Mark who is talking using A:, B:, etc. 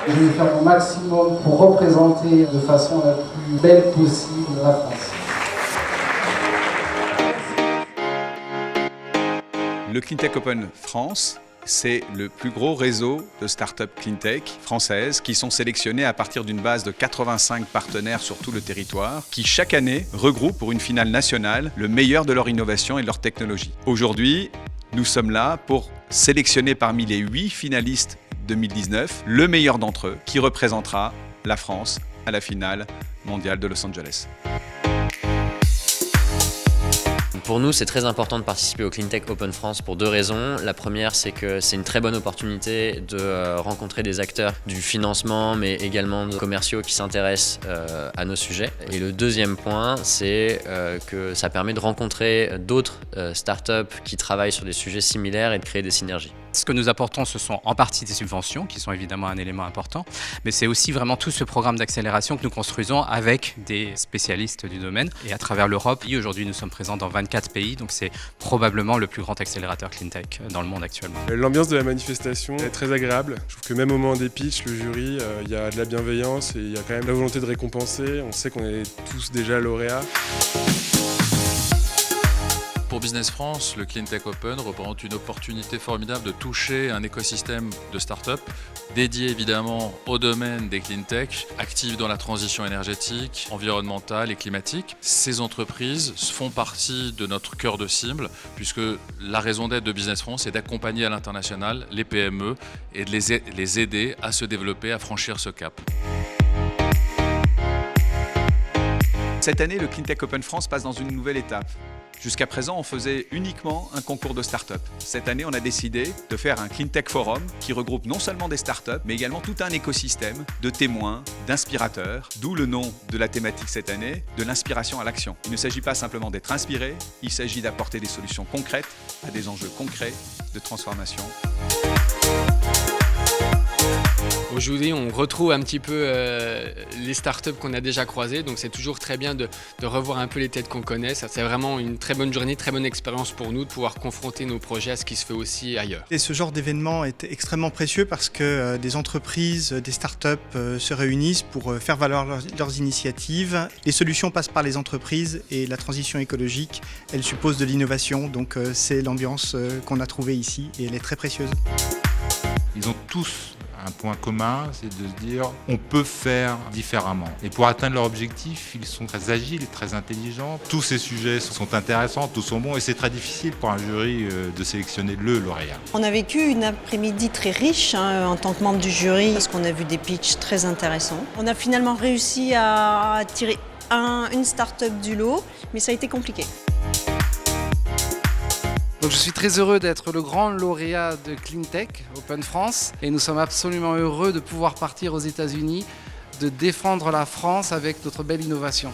A: Je vais faire mon maximum pour représenter de façon la plus belle possible la France.
B: Le Cleantech Open France, c'est le plus gros réseau de startups cleantech françaises qui sont sélectionnées à partir d'une base de 85 partenaires sur tout le territoire, qui chaque année regroupent pour une finale nationale le meilleur de leur innovation et de leur technologie. Aujourd'hui, nous sommes là pour sélectionner parmi les 8 finalistes 2019 le meilleur d'entre eux qui représentera la France à la finale mondiale de Los Angeles.
C: Pour nous, c'est très important de participer au Cleantech Open France pour 2 raisons. La première, c'est que c'est une très bonne opportunité de rencontrer des acteurs du financement, mais également de commerciaux qui s'intéressent à nos sujets. Et le deuxième point, c'est que ça permet de rencontrer d'autres startups qui travaillent sur des sujets similaires et de créer des synergies.
D: Ce que nous apportons, ce sont en partie des subventions, qui sont évidemment un élément important, mais c'est aussi vraiment tout ce programme d'accélération que nous construisons avec des spécialistes du domaine. Et à travers l'Europe, aujourd'hui nous sommes présents dans 24 pays, donc c'est probablement le plus grand accélérateur cleantech dans le monde actuellement.
E: L'ambiance de la manifestation est très agréable. Je trouve que même au moment des pitchs, le jury, il y a de la bienveillance et il y a quand même la volonté de récompenser. On sait qu'on est tous déjà lauréats.
F: Pour Business France, le Cleantech Open représente une opportunité formidable de toucher un écosystème de start-up dédié évidemment au domaine des cleantech, actifs dans la transition énergétique, environnementale et climatique. Ces entreprises font partie de notre cœur de cible puisque la raison d'être de Business France est d'accompagner à l'international les PME et de les aider à se développer, à franchir ce cap.
B: Cette année, le Cleantech Open France passe dans une nouvelle étape. Jusqu'à présent, on faisait uniquement un concours de start-up. Cette année, on a décidé de faire un Cleantech Forum qui regroupe non seulement des start-up, mais également tout un écosystème de témoins, d'inspirateurs, d'où le nom de la thématique cette année, de l'inspiration à l'action. Il ne s'agit pas simplement d'être inspiré, il s'agit d'apporter des solutions concrètes à des enjeux concrets de transformation.
G: Aujourd'hui, on retrouve un petit peu les startups qu'on a déjà croisées, donc c'est toujours très bien de revoir un peu les têtes qu'on connaît. Ça, c'est vraiment une très bonne journée, très bonne expérience pour nous de pouvoir confronter nos projets à ce qui se fait aussi ailleurs.
H: Et ce genre d'événement est extrêmement précieux parce que des entreprises, des startups se réunissent pour faire valoir leurs initiatives. Les solutions passent par les entreprises et la transition écologique, elle suppose de l'innovation, donc c'est l'ambiance qu'on a trouvée ici et elle est très précieuse.
I: Ils ont tous un point commun, c'est de se dire on peut faire différemment. Et pour atteindre leur objectif, ils sont très agiles et très intelligents. Tous ces sujets sont intéressants, tous sont bons et c'est très difficile pour un jury de sélectionner le lauréat.
J: On a vécu une après-midi très riche en tant que membre du jury parce qu'on a vu des pitchs très intéressants. On a finalement réussi à tirer une start-up du lot, mais ça a été compliqué.
K: Donc je suis très heureux d'être le grand lauréat de Cleantech Open France et nous sommes absolument heureux de pouvoir partir aux États-Unis, de défendre la France avec notre belle innovation.